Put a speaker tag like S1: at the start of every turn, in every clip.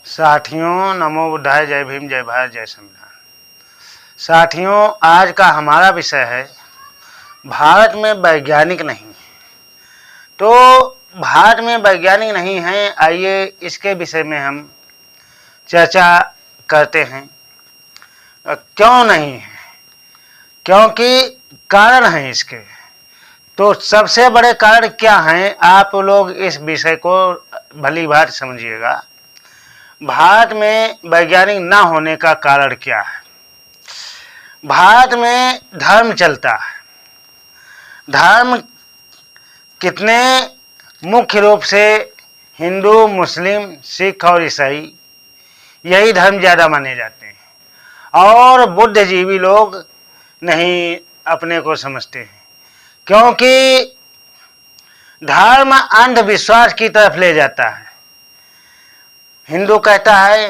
S1: साथियों, नमो बुद्धाय, जय भीम, जय भारत, जय संविधान। साथियों, आज का हमारा विषय है भारत में वैज्ञानिक नहीं। तो भारत में वैज्ञानिक नहीं हैं, आइए इसके विषय में हम चर्चा करते हैं। क्यों नहीं है? क्योंकि कारण हैं इसके। तो सबसे बड़े कारण क्या हैं, आप लोग इस विषय को भली भांति समझिएगा। भारत में वैज्ञानिक न होने का कारण क्या है? भारत में धर्म चलता है। धर्म कितने? मुख्य रूप से हिंदू, मुस्लिम, सिख और ईसाई, यही धर्म ज़्यादा माने जाते हैं। और बुद्धिजीवी लोग नहीं अपने को समझते हैं, क्योंकि धर्म अंधविश्वास की तरफ ले जाता है। हिंदू कहता है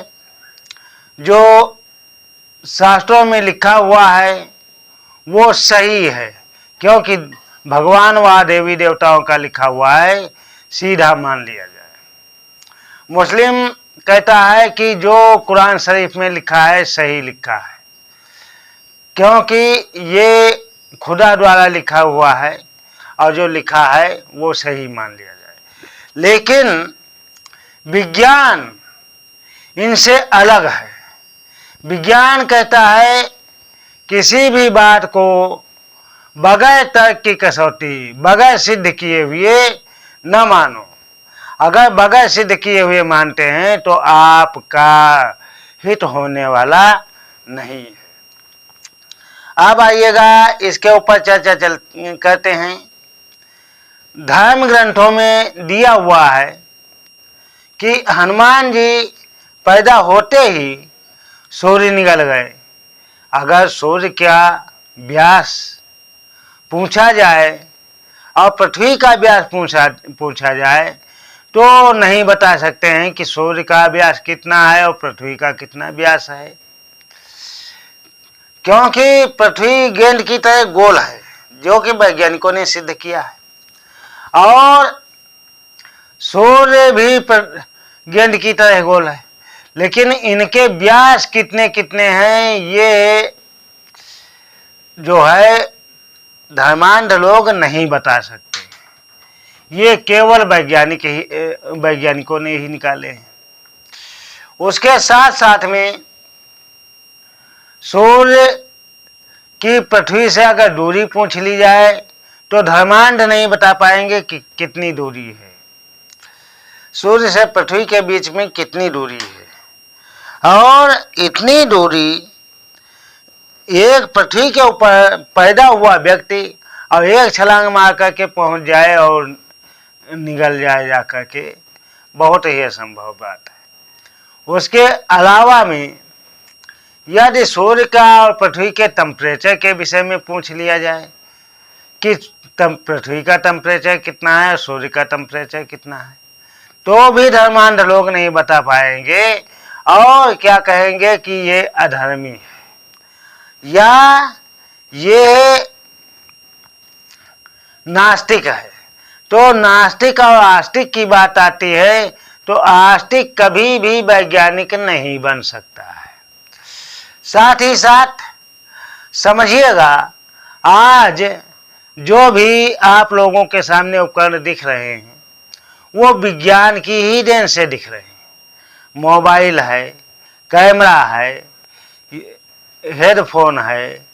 S1: जो शास्त्रों में लिखा हुआ है वो सही है, क्योंकि भगवान व देवी देवताओं का लिखा हुआ है, सीधा मान लिया जाए। मुस्लिम कहता है कि जो कुरान शरीफ में लिखा है सही लिखा है, क्योंकि ये खुदा द्वारा लिखा हुआ है और जो लिखा है वो सही मान लिया जाए। लेकिन विज्ञान इनसे अलग है। विज्ञान कहता है किसी भी बात को बगैर तर्क की कसौटी, बगैर सिद्ध किए हुए न मानो। अगर बगैर सिद्ध किए हुए मानते हैं तो आपका हित होने वाला नहीं है। अब आइएगा इसके ऊपर चर्चा करते हैं। धर्म ग्रंथों में दिया हुआ है कि हनुमान जी पैदा होते ही सूर्य निकल गए। अगर सूर्य का व्यास पूछा जाए और पृथ्वी का व्यास पूछा जाए तो नहीं बता सकते हैं कि सूर्य का व्यास कितना है और पृथ्वी का कितना व्यास है, क्योंकि पृथ्वी गेंद की तरह गोल है, जो कि वैज्ञानिकों ने सिद्ध किया है। और सूर्य भी गेंद की तरह गोल है, लेकिन इनके व्यास कितने कितने हैं ये जो है धर्मांध लोग नहीं बता सकते। ये केवल वैज्ञानिकों ने ही निकाले हैं। उसके साथ साथ में सूर्य की पृथ्वी से अगर दूरी पूछ ली जाए तो धर्मांध नहीं बता पाएंगे कि कितनी दूरी है। सूर्य से पृथ्वी के बीच में कितनी दूरी है, और इतनी दूरी एक पृथ्वी के ऊपर पैदा हुआ व्यक्ति और एक छलांग मार करके पहुंच जाए और निगल जाए जा करके, बहुत ही असंभव बात है। उसके अलावा में यदि सूर्य का और पृथ्वी के टेम्परेचर के विषय में पूछ लिया जाए कि पृथ्वी का टेम्परेचर कितना है और सूर्य का टेम्परेचर कितना है, तो भी धर्मांध लोग नहीं बता पाएंगे और क्या कहेंगे कि ये अधर्मी है या ये नास्तिक है। तो नास्तिक और आस्तिक की बात आती है तो आस्तिक कभी भी वैज्ञानिक नहीं बन सकता है। साथ ही साथ समझिएगा, आज जो भी आप लोगों के सामने उपकरण दिख रहे हैं वो विज्ञान की ही देन से दिख रहे हैं। मोबाइल है, कैमरा है, हेडफोन है,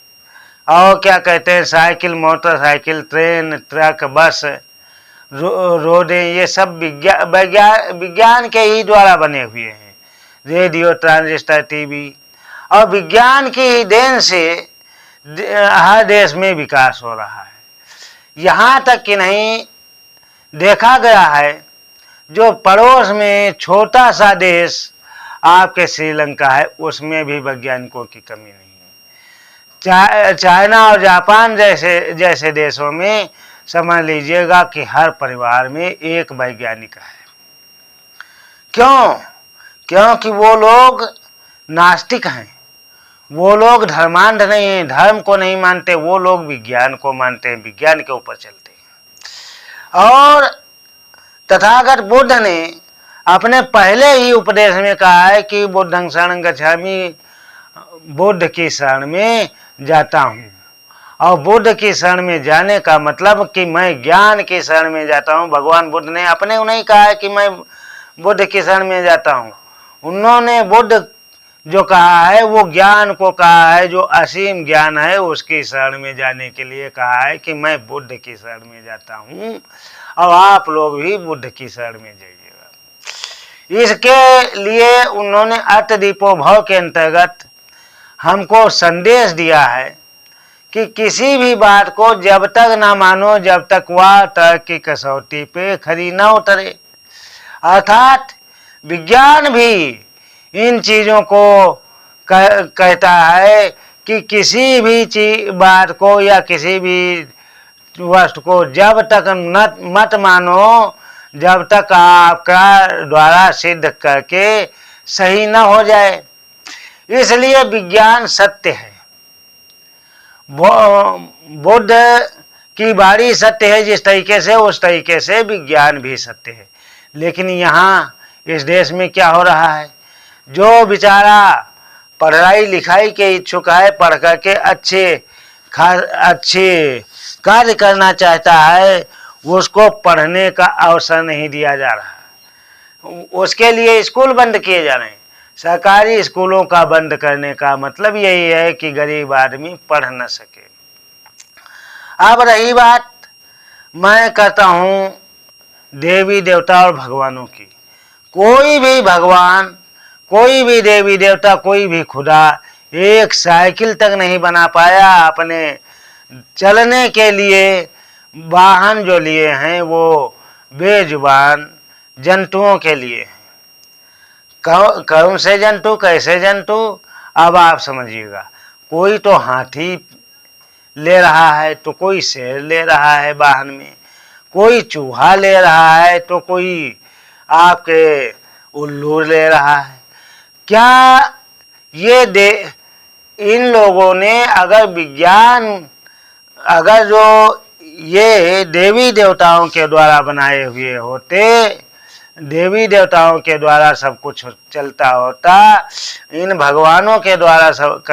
S1: और क्या कहते हैं साइकिल, मोटरसाइकिल, ट्रेन, ट्रक, बस, रोडें, ये सब विज्ञान के ही द्वारा बने हुए हैं। रेडियो, ट्रांजिस्टर, टीवी, और विज्ञान की ही देन से हर देश में विकास हो रहा है। यहाँ तक कि नहीं, देखा गया है जो पड़ोस में छोटा सा देश आपके श्रीलंका है, उसमें भी वैज्ञानिकों की कमी नहीं है। चाइना और जापान जैसे देशों में समझ लीजिएगा कि हर परिवार में एक वैज्ञानिक है। क्यों? क्योंकि वो लोग नास्तिक हैं, वो लोग धर्मांध नहीं हैं, धर्म को नहीं मानते, वो लोग विज्ञान को मानते हैं, विज्ञान के ऊपर चलते हैं। और तथागत बुद्ध ने अपने पहले ही उपदेश में कहा है कि बुद्धं शरणं गच्छामि, बुद्ध की शरण में जाता हूँ। और बुद्ध की शरण में जाने का मतलब कि मैं ज्ञान की शरण में जाता हूँ। भगवान बुद्ध ने अपने नहीं कहा है कि मैं बुद्ध की शरण में जाता हूँ। उन्होंने बुद्ध जो कहा है वो ज्ञान को कहा है, जो असीम ज्ञान है उसकी शरण में जाने के लिए कहा है कि मैं बुद्ध की शरण में जाता हूँ और आप लोग भी बुद्ध की शरण में जाइएगा। इसके लिए उन्होंने अष्टदीपोभव के अंतर्गत हमको संदेश दिया है कि किसी भी बात को जब तक ना मानो जब तक वह तर्क की कसौटी पे खरी न उतरे। अर्थात विज्ञान भी इन चीज़ों को कहता है कि किसी भी बात को या किसी भी वस्तु को जब तक मत मानो जब तक आपका द्वारा सिद्ध करके सही न हो जाए। इसलिए विज्ञान सत्य है, बुद्ध की वाणी सत्य है जिस तरीके से, उस तरीके से विज्ञान भी सत्य है। लेकिन यहाँ इस देश में क्या हो रहा है, जो बेचारा पढ़ाई लिखाई के इच्छुक है, पढ़ करके अच्छे कार्य करना चाहता है, उसको पढ़ने का अवसर नहीं दिया जा रहा है। उसके लिए स्कूल बंद किए जा रहे हैं। सरकारी स्कूलों का बंद करने का मतलब यही है कि गरीब आदमी पढ़ न सके। अब रही बात, मैं कहता हूँ देवी देवता और भगवानों की। कोई भी भगवान, कोई भी देवी देवता, कोई भी खुदा एक साइकिल तक नहीं बना पाया। अपने चलने के लिए वाहन जो लिए हैं वो बेजुबान जंतुओं के लिए हैं। कौन से जंतु, कैसे जंतु, अब आप समझिएगा। कोई तो हाथी ले रहा है, तो कोई शेर ले रहा है वाहन में, कोई चूहा ले रहा है, तो कोई आपके उल्लू ले रहा है। क्या ये इन लोगों ने अगर विज्ञान, अगर जो ये देवी देवताओं के द्वारा बनाए हुए होते, देवी देवताओं के द्वारा सब कुछ चलता होता, इन भगवानों के द्वारा सब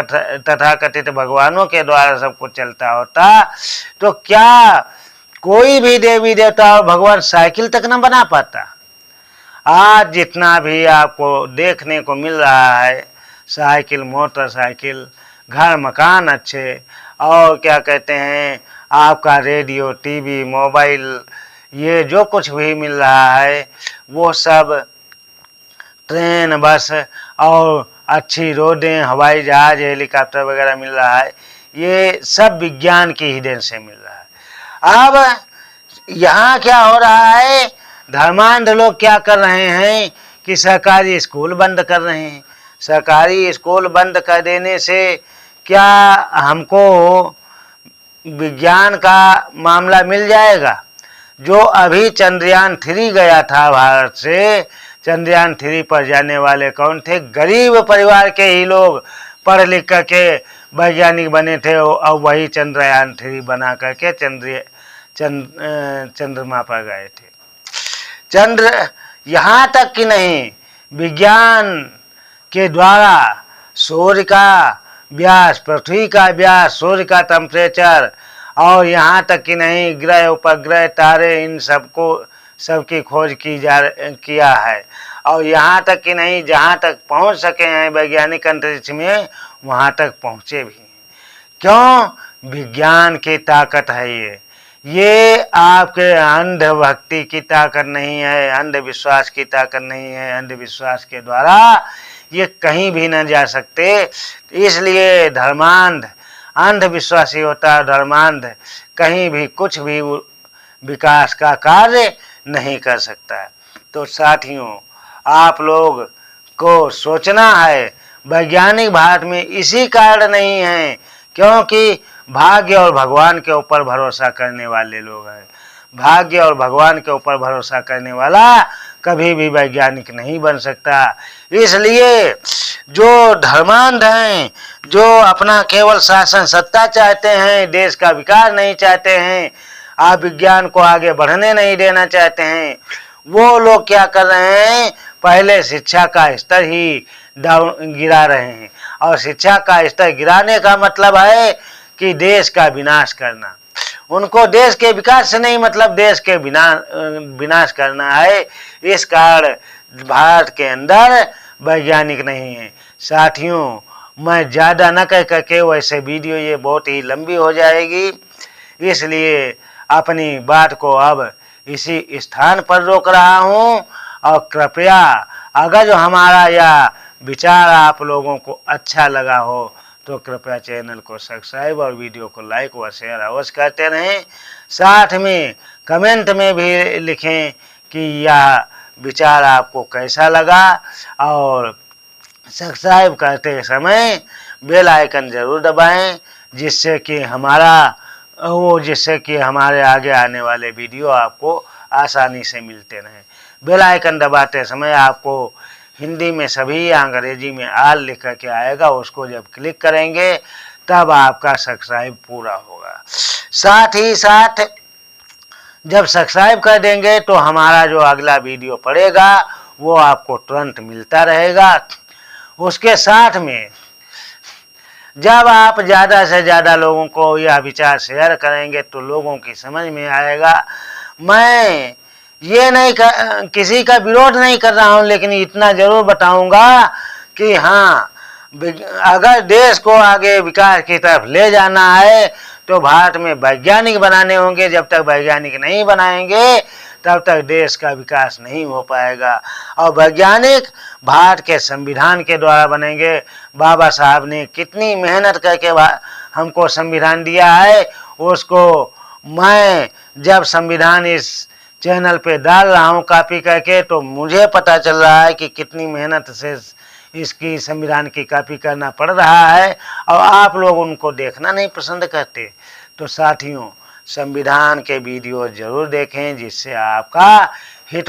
S1: तथाकथित भगवानों के द्वारा सब कुछ चलता होता, तो क्या कोई भी देवी देवता और भगवान साइकिल तक न बना पाता? आज जितना भी आपको देखने को मिल रहा है, साइकिल, मोटरसाइकिल, घर मकान अच्छे, और क्या कहते हैं आपका रेडियो, टीवी, मोबाइल, ये जो कुछ भी मिल रहा है वो सब ट्रेन, बस और अच्छी रोडें, हवाई जहाज, हेलीकॉप्टर वगैरह मिल रहा है, ये सब विज्ञान की ही देन से मिल रहा है। अब यहाँ क्या हो रहा है, धर्मांध लोग क्या कर रहे हैं कि सरकारी स्कूल बंद कर रहे हैं। सरकारी स्कूल बंद कर देने से क्या हमको विज्ञान का मामला मिल जाएगा? जो अभी चंद्रयान 3 गया था भारत से, चंद्रयान 3 पर जाने वाले कौन थे? गरीब परिवार के ही लोग पढ़ लिख करके वैज्ञानिक बने थे और वही चंद्रयान 3 बना करके चंद्रमा पर गए थे। यहाँ तक कि नहीं, विज्ञान के द्वारा सूर्य का व्यास, पृथ्वी का व्यास, सूर्य का टेम्परेचर, और यहाँ तक कि नहीं ग्रह, उपग्रह, तारे, इन सबकी खोज किया है। और यहाँ तक कि नहीं जहाँ तक पहुँच सके हैं वैज्ञानिक अंतरिक्ष में, वहाँ तक पहुँचे भी हैं। क्यों? विज्ञान की ताकत है ये आपके अंधभक्ति की ताकत नहीं है, अंधविश्वास की ताकत नहीं है। अंधविश्वास के द्वारा ये कहीं भी न जा सकते। इसलिए धर्मांध अंधविश्वासी होता है, धर्मांध कहीं भी कुछ भी विकास का कार्य नहीं कर सकता। तो साथियों, आप लोग को सोचना है, वैज्ञानिक भारत में इसी कारण नहीं है क्योंकि भाग्य और भगवान के ऊपर भरोसा करने वाले लोग हैं। भाग्य और भगवान के ऊपर भरोसा करने वाला कभी भी वैज्ञानिक नहीं बन सकता। इसलिए जो धर्मांध हैं, जो अपना केवल शासन सत्ता चाहते हैं, देश का विकास नहीं चाहते हैं, आप विज्ञान को आगे बढ़ने नहीं देना चाहते हैं, वो लोग क्या कर रहे हैं, पहले शिक्षा का स्तर ही डाउन गिरा रहे हैं। और शिक्षा का स्तर गिराने का मतलब है कि देश का विनाश करना। उनको देश के विकास से नहीं मतलब, देश के विनाश करना है। इस कारण भारत के अंदर वैज्ञानिक नहीं है। साथियों, मैं ज़्यादा न कह करके वैसे वीडियो ये बहुत ही लंबी हो जाएगी, इसलिए अपनी बात को अब इसी स्थान पर रोक रहा हूँ। और कृपया अगर जो हमारा यह विचार आप लोगों को अच्छा लगा हो तो कृपया चैनल को सब्सक्राइब और वीडियो को लाइक व शेयर अवश्य करते रहें। साथ में कमेंट में भी लिखें कि यह विचार आपको कैसा लगा, और सब्सक्राइब करते समय बेल आइकन ज़रूर दबाएं, जिससे कि हमारे आगे आने वाले वीडियो आपको आसानी से मिलते रहें। बेल आइकन दबाते समय आपको हिंदी में सभी या अंग्रेजी में आल लिख के आएगा, उसको जब क्लिक करेंगे तब आपका सब्सक्राइब पूरा होगा। साथ ही साथ जब सब्सक्राइब कर देंगे तो हमारा जो अगला वीडियो पड़ेगा वो आपको तुरंत मिलता रहेगा। उसके साथ में जब आप ज़्यादा से ज़्यादा लोगों को यह विचार शेयर करेंगे तो लोगों की समझ में आएगा। मैं ये नहीं किसी का विरोध नहीं कर रहा हूँ, लेकिन इतना ज़रूर बताऊँगा कि हाँ, अगर देश को आगे विकास की तरफ ले जाना है तो भारत में वैज्ञानिक बनाने होंगे। जब तक वैज्ञानिक नहीं बनाएंगे तब तक देश का विकास नहीं हो पाएगा। और वैज्ञानिक भारत के संविधान के द्वारा बनेंगे। बाबा साहब ने कितनी मेहनत करके हमको संविधान दिया है, उसको मैं जब संविधान इस चैनल पे डाल रहा हूँ कॉपी करके, तो मुझे पता चल रहा है कि कितनी मेहनत से इसकी संविधान की कॉपी करना पड़ रहा है, और आप लोग उनको देखना नहीं पसंद करते। तो साथियों, संविधान के वीडियो ज़रूर देखें, जिससे आपका हित हो।